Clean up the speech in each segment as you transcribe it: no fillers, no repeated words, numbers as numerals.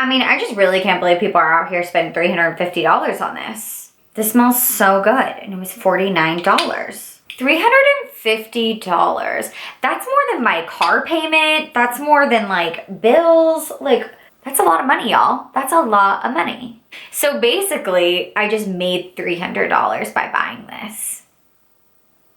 I mean, I just really can't believe people are out here spending $350 on this. This smells so good, and it was $49. $350. That's more than my car payment. That's more than like bills. Like, that's a lot of money, y'all. That's a lot of money. So basically, I just made $300 by buying this.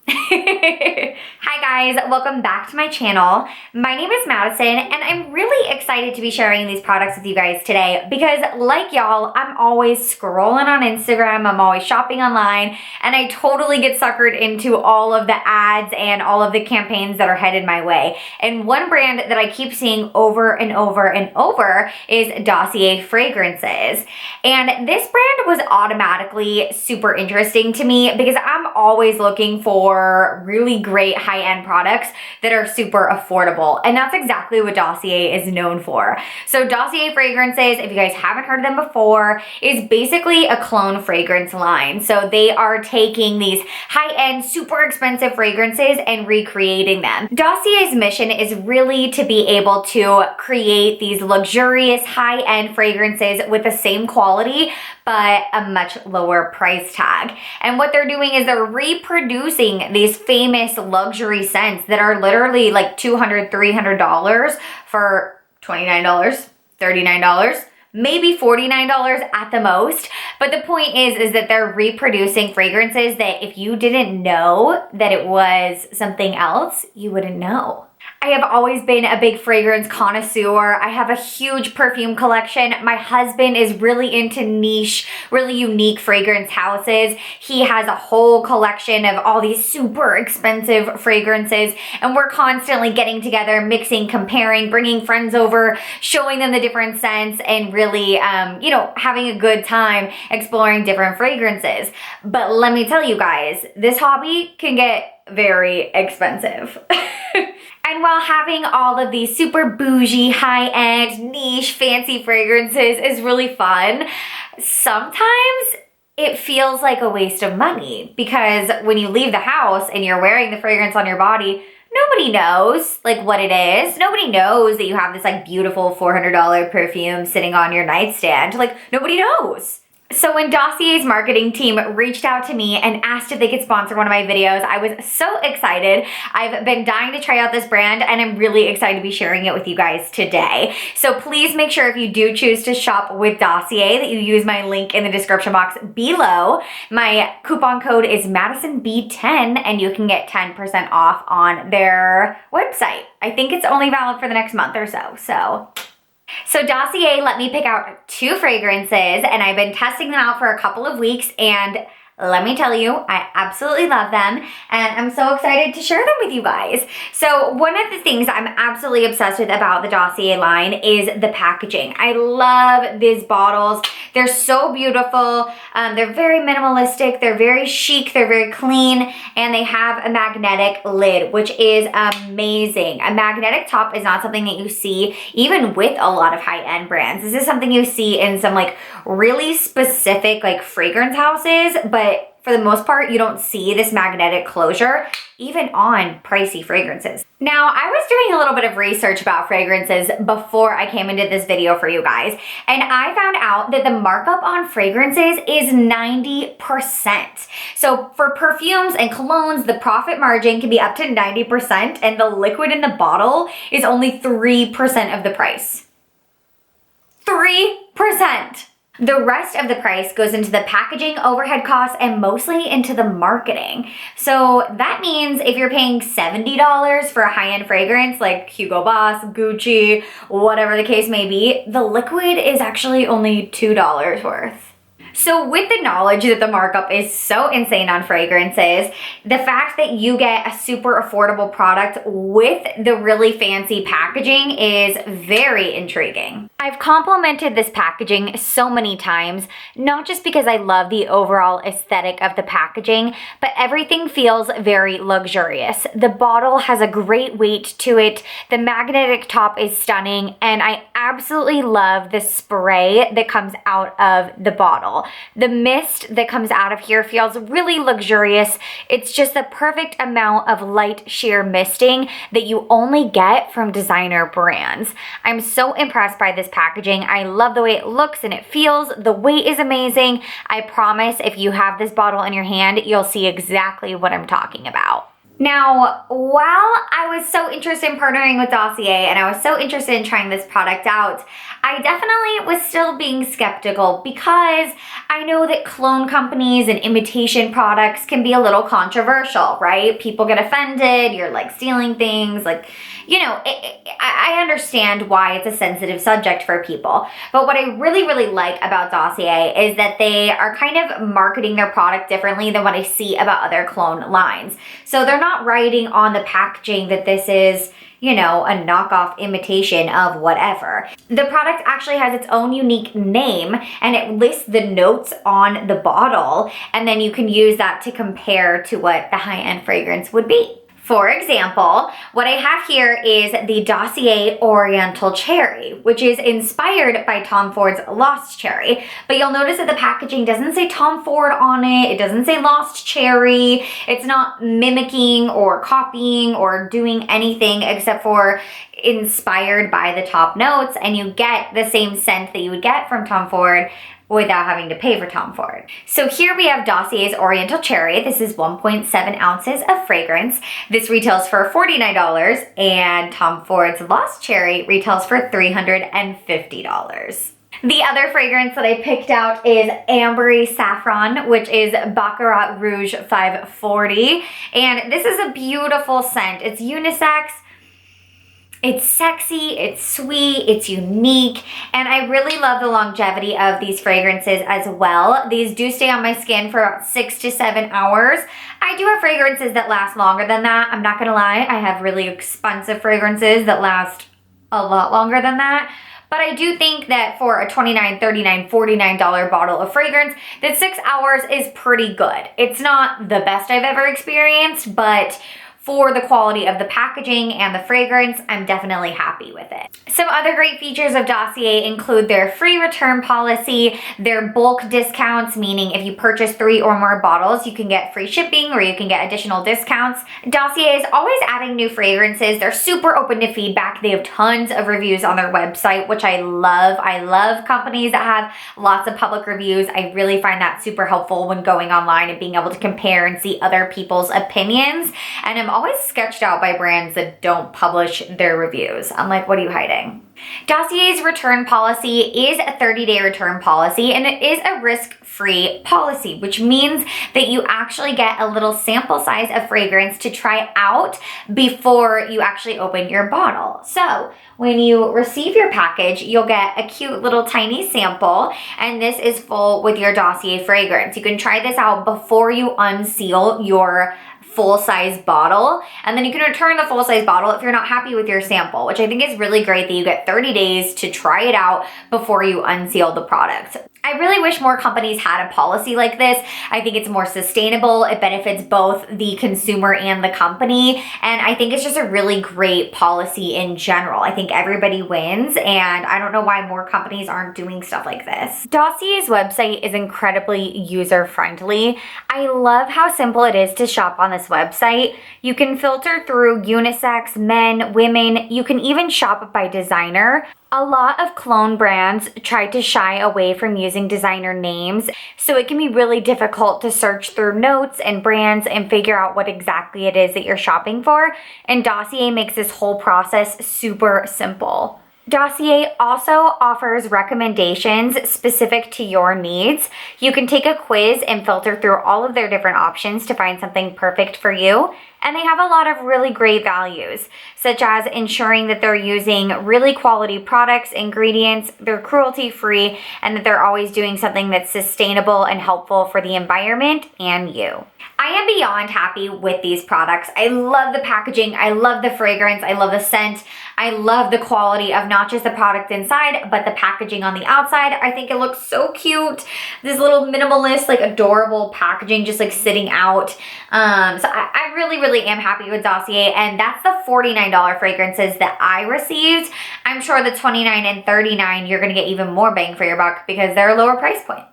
Hi guys, welcome back to my channel. My name is Madison and I'm really excited to be sharing these products with you guys today because like y'all, I'm always scrolling on Instagram, I'm always shopping online, and I totally get suckered into all of the ads and all of the campaigns that are headed my way. And one brand that I keep seeing over and over and over is Dossier fragrances. And this brand was automatically super interesting to me because I'm always looking for really great high-end products that are super affordable. And that's exactly what Dossier is known for. So Dossier fragrances, if you guys haven't heard of them before, is basically a clone fragrance line. So they are taking these high-end, super expensive fragrances and recreating them. Dossier's mission is really to be able to create these luxurious high-end fragrances with the same quality, but a much lower price tag. And what they're doing is they're reproducing these famous luxury scents that are literally like $200, $300 for $29, $39, maybe $49 at the most. But the point is that they're reproducing fragrances that if you didn't know that it was something else, you wouldn't know. I have always been a big fragrance connoisseur. I have a huge perfume collection. My husband is really into niche, really unique fragrance houses. He has a whole collection of all these super expensive fragrances, and we're constantly getting together, mixing, comparing, bringing friends over, showing them the different scents, and really, you know, having a good time exploring different fragrances. But let me tell you guys, this hobby can get very expensive. And while having all of these super bougie, high-end, niche, fancy fragrances is really fun, sometimes it feels like a waste of money because when you leave the house and you're wearing the fragrance on your body, nobody knows like what it is. Nobody knows that you have this like beautiful $400 perfume sitting on your nightstand. Like nobody knows. So when Dossier's marketing team reached out to me and asked if they could sponsor one of my videos, I was so excited. I've been dying to try out this brand and I'm really excited to be sharing it with you guys today. So please make sure if you do choose to shop with Dossier that you use my link in the description box below. My coupon code is MadisonB10 and you can get 10% off on their website. I think it's only valid for the next month or so. So Dossier let me pick out 2 fragrances and I've been testing them out for a couple of weeks and let me tell you, I absolutely love them and I'm so excited to share them with you guys. So one of the things I'm absolutely obsessed with about the Dossier line is the packaging. I love these bottles. They're so beautiful. They're very minimalistic. They're very chic. They're very clean and they have a magnetic lid, which is amazing. A magnetic top is not something that you see even with a lot of high-end brands. This is something you see in some like really specific like fragrance houses, but for the most part, you don't see this magnetic closure even on pricey fragrances. Now, I was doing a little bit of research about fragrances before I came into this video for you guys, and I found out that the markup on fragrances is 90%. So for perfumes and colognes, the profit margin can be up to 90%, and the liquid in the bottle is only 3% of the price. 3%! The rest of the price goes into the packaging, overhead costs, and mostly into the marketing. So that means if you're paying $70 for a high-end fragrance like Hugo Boss, Gucci, whatever the case may be, the liquid is actually only $2 worth. So with the knowledge that the markup is so insane on fragrances, the fact that you get a super affordable product with the really fancy packaging is very intriguing. I've complimented this packaging so many times, not just because I love the overall aesthetic of the packaging, but everything feels very luxurious. The bottle has a great weight to it, the magnetic top is stunning, and I absolutely love the spray that comes out of the bottle. The mist that comes out of here feels really luxurious. It's just the perfect amount of light sheer misting that you only get from designer brands. I'm so impressed by this packaging. I love the way it looks and it feels. The weight is amazing. I promise if you have this bottle in your hand, you'll see exactly what I'm talking about. Now, while I was so interested in partnering with Dossier and I was so interested in trying this product out, I definitely was still being skeptical because I know that clone companies and imitation products can be a little controversial, right? People get offended, you're like stealing things, like, you know, I understand why it's a sensitive subject for people. But what I really like about Dossier is that they are kind of marketing their product differently than what I see about other clone lines. So they're not writing on the packaging that this is, you know, a knockoff imitation of whatever. The product actually has its own unique name and it lists the notes on the bottle, and then you can use that to compare to what the high-end fragrance would be. For example, what I have here is the Dossier Oriental Cherry, which is inspired by Tom Ford's Lost Cherry. But you'll notice that the packaging doesn't say Tom Ford on it. It doesn't say Lost Cherry. It's not mimicking or copying or doing anything except for inspired by the top notes, and you get the same scent that you would get from Tom Ford without having to pay for Tom Ford. So here we have Dossier's Oriental Cherry. This is 1.7 ounces of fragrance. This retails for $49, and Tom Ford's Lost Cherry retails for $350. The other fragrance that I picked out is Ambery Saffron, which is Baccarat Rouge 540. And this is a beautiful scent. It's unisex. It's sexy, it's sweet, it's unique, and I really love the longevity of these fragrances as well. These do stay on my skin for about 6 to 7 hours. I do have fragrances that last longer than that. I'm not gonna lie, I have really expensive fragrances that last a lot longer than that. But I do think that for a $29, $39, $49 bottle of fragrance, that 6 hours is pretty good. It's not the best I've ever experienced, but for the quality of the packaging and the fragrance, I'm definitely happy with it. Some other great features of Dossier include their free return policy, their bulk discounts, meaning if you purchase 3 or more bottles, you can get free shipping or you can get additional discounts. Dossier is always adding new fragrances. They're super open to feedback. They have tons of reviews on their website, which I love. I love companies that have lots of public reviews. I really find that super helpful when going online and being able to compare and see other people's opinions. And I'm always sketched out by brands that don't publish their reviews. I'm like, what are you hiding? Dossier's return policy is a 30-day return policy, and it is a risk-free policy, which means that you actually get a little sample size of fragrance to try out before you actually open your bottle. So when you receive your package, you'll get a cute little tiny sample, and this is full with your Dossier fragrance. You can try this out before you unseal your full-size bottle, and then you can return the full-size bottle if you're not happy with your sample, which I think is really great that you get 30 days to try it out before you unseal the product. I really wish more companies had a policy like this. I think it's more sustainable. It benefits both the consumer and the company, and I think it's just a really great policy in general. I think everybody wins, and I don't know why more companies aren't doing stuff like this. Dossier's website is incredibly user-friendly. I love how simple it is to shop on this website. You can filter through unisex, men, women. You can even shop by designer. A lot of clone brands try to shy away from using designer names, so it can be really difficult to search through notes and brands and figure out what exactly it is that you're shopping for, and Dossier makes this whole process super simple. Dossier also offers recommendations specific to your needs. You can take a quiz and filter through all of their different options to find something perfect for you. And they have a lot of really great values, such as ensuring that they're using really quality products, ingredients, they're cruelty-free, and that they're always doing something that's sustainable and helpful for the environment and you. I am beyond happy with these products. I love the packaging, I love the fragrance, I love the scent, I love the quality of not just the product inside, but the packaging on the outside. I think it looks so cute. This little minimalist, like adorable packaging just like sitting out. So I really am happy with Dossier, and that's the $49 fragrances that I received. I'm sure the $29 and $39, you're gonna get even more bang for your buck because they're a lower price point.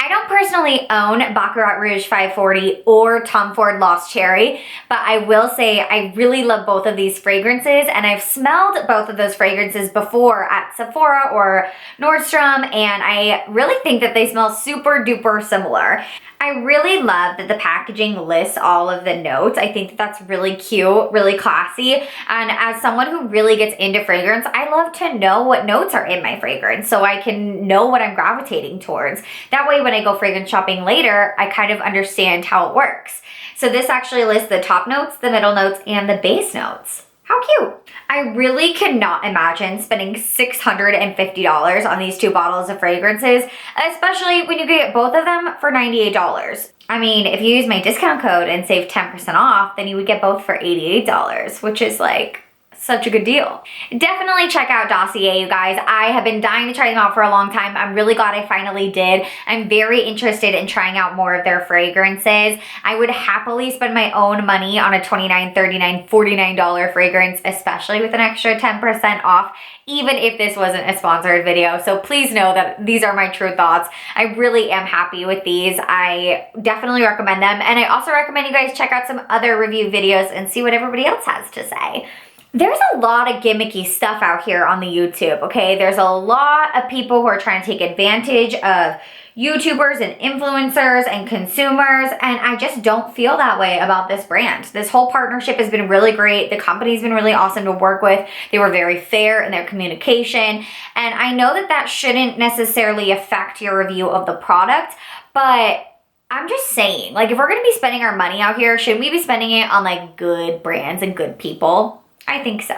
I don't personally own Baccarat Rouge 540 or Tom Ford Lost Cherry, but I will say I really love both of these fragrances, and I've smelled both of those fragrances before at Sephora or Nordstrom, and I really think that they smell super duper similar. I really love that the packaging lists all of the notes. I think that that's really cute, really classy. And as someone who really gets into fragrance, I love to know what notes are in my fragrance so I can know what I'm gravitating towards. That way, when I go fragrance shopping later, I kind of understand how it works. So this actually lists the top notes, the middle notes, and the base notes. How cute. I really cannot imagine spending $650 on these 2 bottles of fragrances, especially when you get both of them for $98. I mean, if you use my discount code and save 10% off, then you would get both for $88, which is like such a good deal. Definitely check out Dossier, you guys. I have been dying to try them out for a long time. I'm really glad I finally did. I'm very interested in trying out more of their fragrances. I would happily spend my own money on a $29, $39, $49 fragrance, especially with an extra 10% off, even if this wasn't a sponsored video. So please know that these are my true thoughts. I really am happy with these. I definitely recommend them. And I also recommend you guys check out some other review videos and see what everybody else has to say. There's a lot of gimmicky stuff out here on the YouTube, okay? There's a lot of people who are trying to take advantage of YouTubers and influencers and consumers, and I just don't feel that way about this brand. This whole partnership has been really great. The company's been really awesome to work with. They were very fair in their communication, and I know that that shouldn't necessarily affect your review of the product, but I'm just saying, like, if we're gonna be spending our money out here, shouldn't we be spending it on like good brands and good people? I think so.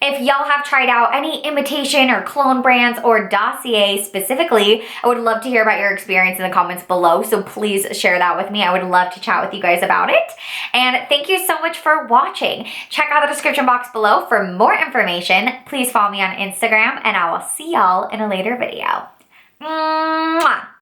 If y'all have tried out any imitation or clone brands or Dossier specifically, I would love to hear about your experience in the comments below, so please share that with me. I would love to chat with you guys about it. And thank you so much for watching. Check out the description box below for more information. Please follow me on Instagram, and I will see y'all in a later video. Mwah!